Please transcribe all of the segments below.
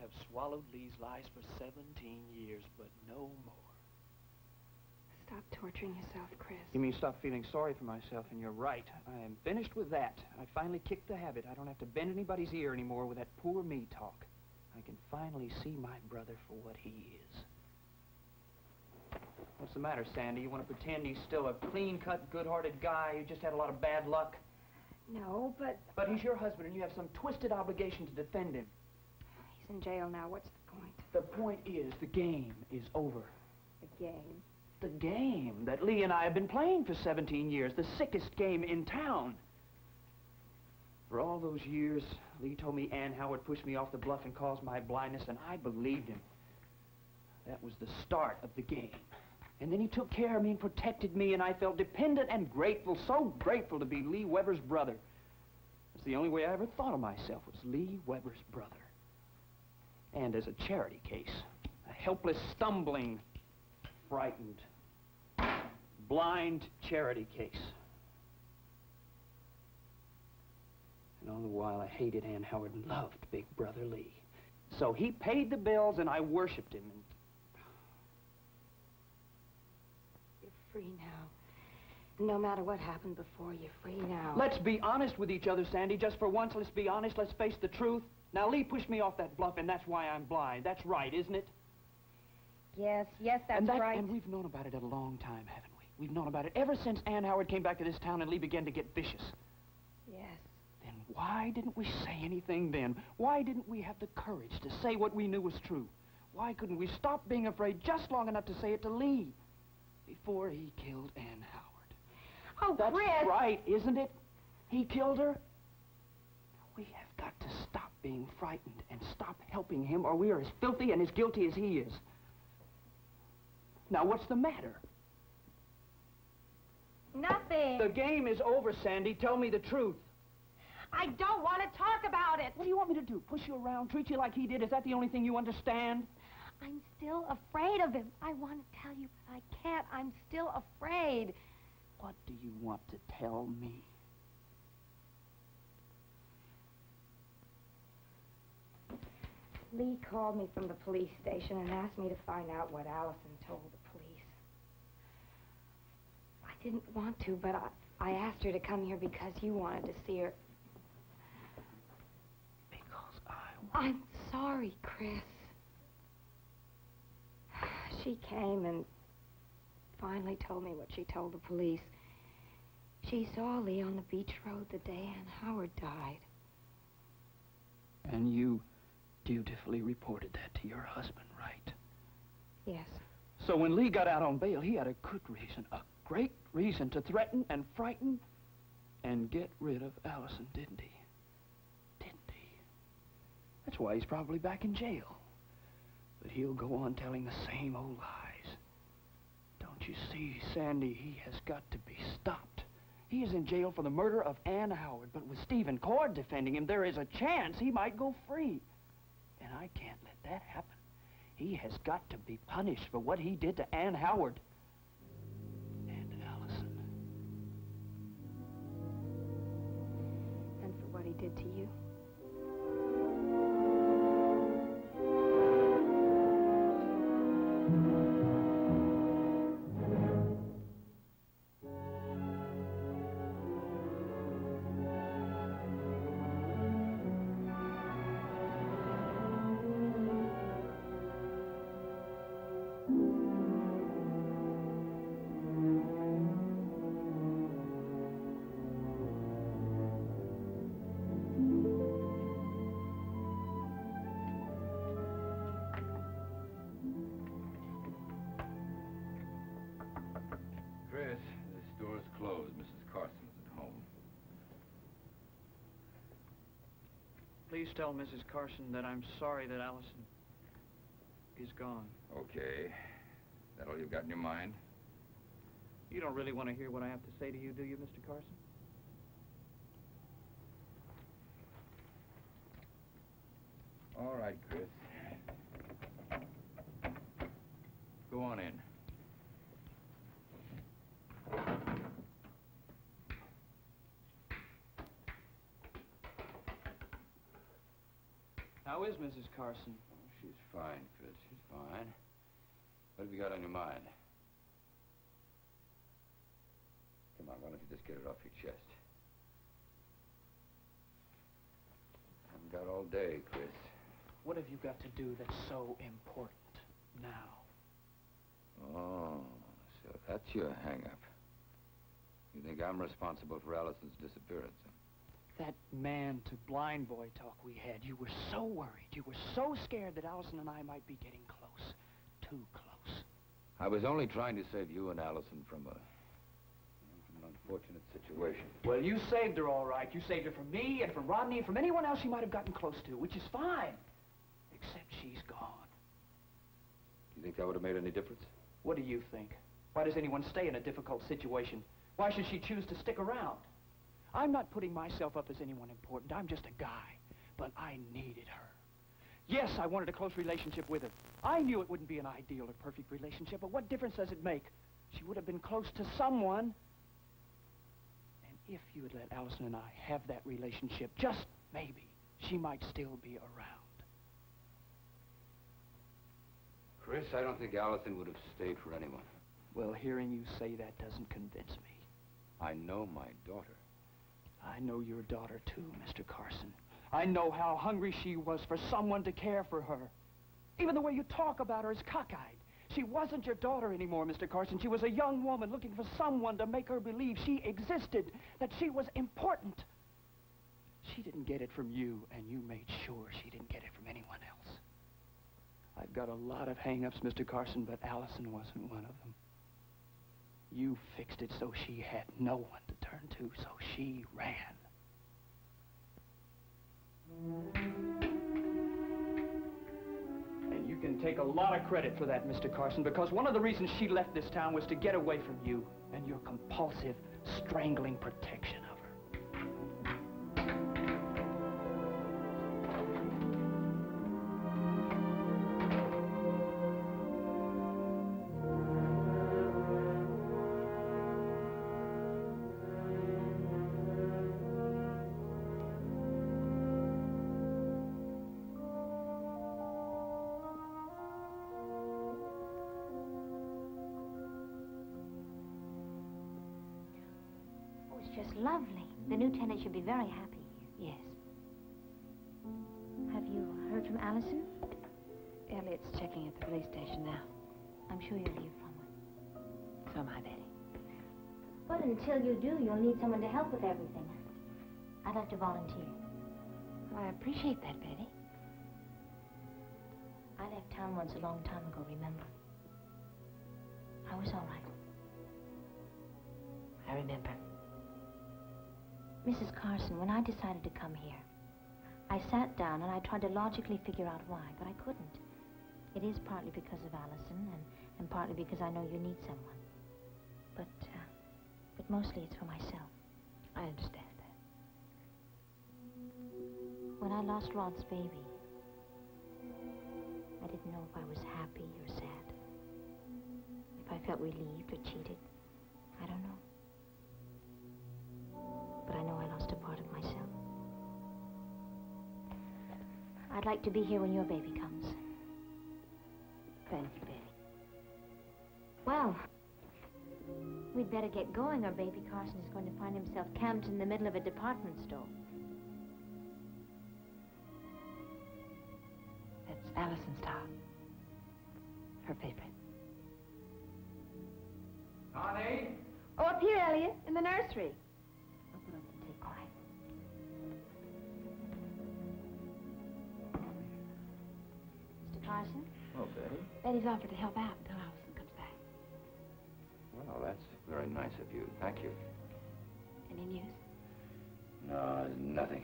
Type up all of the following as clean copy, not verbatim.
have swallowed Lee's lies for 17 years, but no more. Stop torturing yourself, Chris. You mean stop feeling sorry for myself, and you're right. I am finished with that. I finally kicked the habit. I don't have to bend anybody's ear anymore with that poor me talk. I can finally see my brother for what he is. What's the matter, Sandy? You want to pretend he's still a clean-cut, good-hearted guy who just had a lot of bad luck? No, but... But he's your husband, and you have some twisted obligation to defend him. He's in jail now. What's the point? The point is, the game is over. The game? The game that Lee and I have been playing for 17 years, the sickest game in town. For all those years, Lee told me Ann Howard pushed me off the bluff and caused my blindness, and I believed him. That was the start of the game. And then he took care of me and protected me, and I felt dependent and grateful, so grateful to be Lee Weber's brother. That's the only way I ever thought of myself, was Lee Weber's brother. And as a charity case, a helpless, stumbling, frightened, blind charity case. And all the while I hated Ann Howard and loved Big Brother Lee. So he paid the bills and I worshipped him. And you're free now. No matter what happened before, you're free now. Let's be honest with each other, Sandy. Just for once, let's be honest. Let's face the truth. Now, Lee pushed me off that bluff, and that's why I'm blind. That's right, isn't it? Yes, that's right. And we've known about it a long time, haven't we? We've known about it ever since Ann Howard came back to this town and Lee began to get vicious. Yes. Then why didn't we say anything then? Why didn't we have the courage to say what we knew was true? Why couldn't we stop being afraid just long enough to say it to Lee before he killed Ann Howard? Oh, that's Chris! That's right, isn't it? He killed her. We have got to stop being frightened and stop helping him, or we are as filthy and as guilty as he is. Now, what's the matter? Nothing. The game is over, Sandy. Tell me the truth. I don't want to talk about it. What do you want me to do? Push you around, treat you like he did? Is that the only thing you understand? I'm still afraid of him. I want to tell you, but I can't. I'm still afraid. What do you want to tell me? Lee called me from the police station and asked me to find out what Allison told the police. I didn't want to, but I asked her to come here because you wanted to see her. Because I'm sorry, Chris. She came and finally told me what she told the police. She saw Lee on the beach road the day Ann Howard died. And you dutifully reported that to your husband, right? Yes. So when Lee got out on bail, he had a good reason, a great reason to threaten and frighten and get rid of Allison, didn't he? Didn't he? That's why he's probably back in jail. But he'll go on telling the same old lies. Don't you see, Sandy, he has got to be stopped. He is in jail for the murder of Ann Howard, but with Stephen Cord defending him, there is a chance he might go free. And I can't let that happen. He has got to be punished for what he did to Ann Howard and Allison. And for what he did to you. Chris, the store's closed. Mrs. Carson's at home. Please tell Mrs. Carson that I'm sorry that Allison is gone. Okay. That all you've got in your mind? You don't really want to hear what I have to say to you, do you, Mr. Carson? All right, Chris. Go on in. Now, is Mrs. Carson? She's fine, Chris. She's fine. What have you got on your mind? Come on, why don't you just get it off your chest? I haven't got all day, Chris. What have you got to do that's so important now? Oh, so that's your hang-up. You think I'm responsible for Allison's disappearance? Huh? That man-to-blind boy talk we had, you were so worried. You were so scared that Allison and I might be getting close. Too close. I was only trying to save you and Allison from an unfortunate situation. Well, you saved her all right. You saved her from me and from Rodney and from anyone else she might have gotten close to, which is fine. Except she's gone. You think that would have made any difference? What do you think? Why does anyone stay in a difficult situation? Why should she choose to stick around? I'm not putting myself up as anyone important. I'm just a guy. But I needed her. Yes, I wanted a close relationship with her. I knew it wouldn't be an ideal or perfect relationship, but what difference does it make? She would have been close to someone. And if you had let Allison and I have that relationship, just maybe, she might still be around. Chris, I don't think Allison would have stayed for anyone. Well, hearing you say that doesn't convince me. I know my daughter. I know your daughter, too, Mr. Carson. I know how hungry she was for someone to care for her. Even the way you talk about her is cockeyed. She wasn't your daughter anymore, Mr. Carson. She was a young woman looking for someone to make her believe she existed, that she was important. She didn't get it from you, and you made sure she didn't get it from anyone else. I've got a lot of hang-ups, Mr. Carson, but Allison wasn't one of them. You fixed it so she had no one to turn to, so she ran. And you can take a lot of credit for that, Mr. Carson, because one of the reasons she left this town was to get away from you and your compulsive, strangling protection of her. Just lovely. The new tenant should be very happy. Yes. Have you heard from Allison? Elliot's checking at the police station now. I'm sure you'll hear from her. So am I, Betty. But until you do, you'll need someone to help with everything. I'd like to volunteer. Well, I appreciate that, Betty. I left town once a long time ago, remember? I was all right. I remember. Mrs. Carson, when I decided to come here, I sat down and I tried to logically figure out why, but I couldn't. It is partly because of Allison and partly because I know you need someone. But mostly it's for myself. I understand that. When I lost Rod's baby, I didn't know if I was happy or sad. If I felt relieved or cheated. I don't know. But I know I lost a part of myself. I'd like to be here when your baby comes. Thank you, Betty. Well, we'd better get going or Baby Carson is going to find himself camped in the middle of a department store. That's Allison's doll. Her favorite. Connie? Oh, up here, Elliot, in the nursery. Open up and take quiet. Mr. Carson? Oh, Betty. Betty's offered to help out until Allison comes back. Well, that's very nice of you. Thank you. Any news? No, nothing.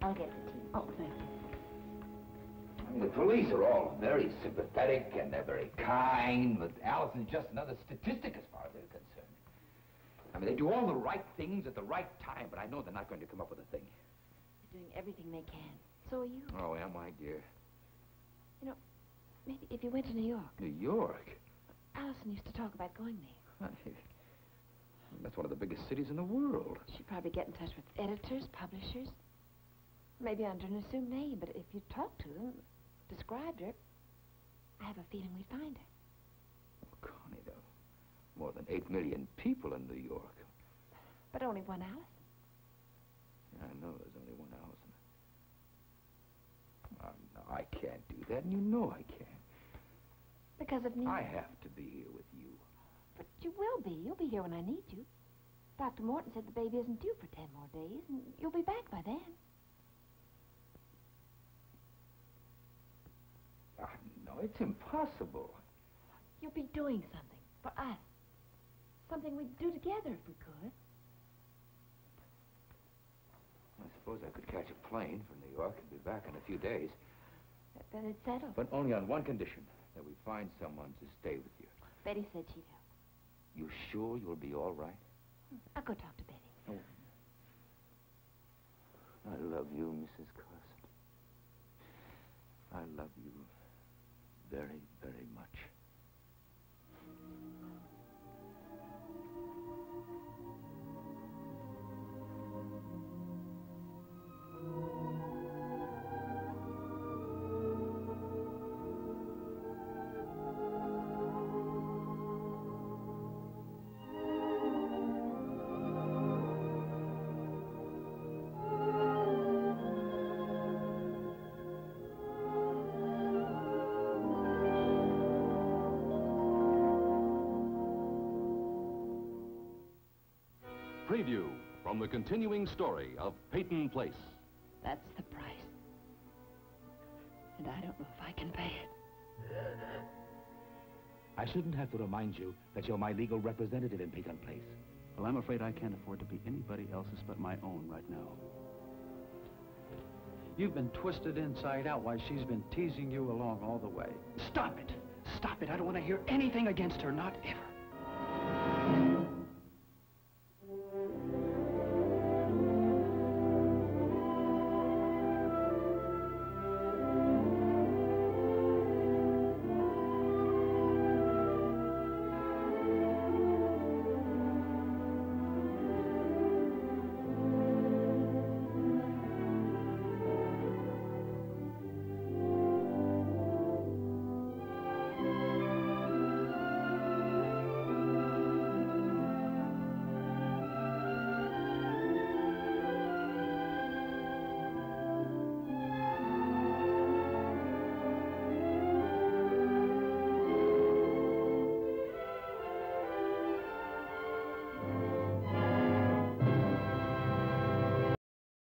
I'll get the tea. Oh, thank you. I mean, the police are all very sympathetic and they're very kind, but Allison's just another statistic as far as they're concerned. I mean, they do all the right things at the right time, but I know they're not going to come up with a thing. They're doing everything they can. So are you. Oh, am I, dear? You know, maybe if you went to New York. New York? Allison used to talk about going there. That's one of the biggest cities in the world. She'd probably get in touch with editors, publishers. Maybe under an assumed name, but if you talked to them, described her, I have a feeling we'd find her. Oh, Connie, there are more than 8 million people in New York. But only one Alice. Yeah, I know there's only one Allison. No, I can't do that, and you know I can't. Because of me? I have to be here with you. But you will be. You'll be here when I need you. Dr. Morton said the baby isn't due for 10 more days, and you'll be back by then. No, it's impossible. You'll be doing something for us. Something we'd do together if we could. I suppose I could catch a plane from New York and be back in a few days. Then it's settled. But only on one condition, that we find someone to stay with you. Betty said she'd help. You sure you'll be all right? I'll go talk to Betty. Oh. I love you, Mrs. Carson. I love you very, very much. Preview from the continuing story of Peyton Place. That's the price. And I don't know if I can pay it. I shouldn't have to remind you that you're my legal representative in Peyton Place. Well, I'm afraid I can't afford to be anybody else's but my own right now. You've been twisted inside out while she's been teasing you along all the way. Stop it! Stop it! I don't want to hear anything against her, not ever.